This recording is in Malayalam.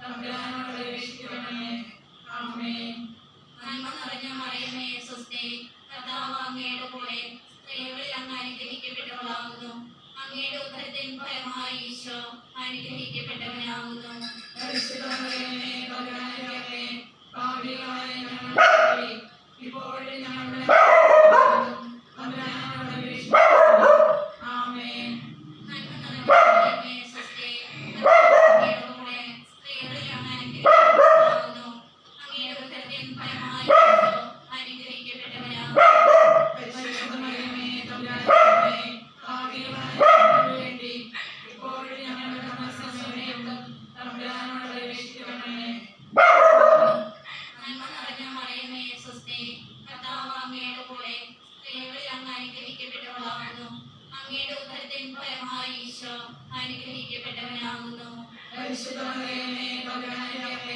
നന്മ നിറഞ്ഞ മറിയമേ സ്വസ്തി, കർത്താവ് അങ്ങയുടെ കൂടെ സ്ത്രീകളിൽ അങ്ങ് അനുഗ്രഹിക്കപ്പെട്ടവളാകുന്നു. അങ്ങയുടെ ഉദരത്തിൻ ഫലമായി ഈശോ അനുഗ്രഹിക്കപ്പെട്ടവനാകുന്നു. പരിശുദ്ധ മറിയമേ തമ്പുരാന്റെ അമ്മേ,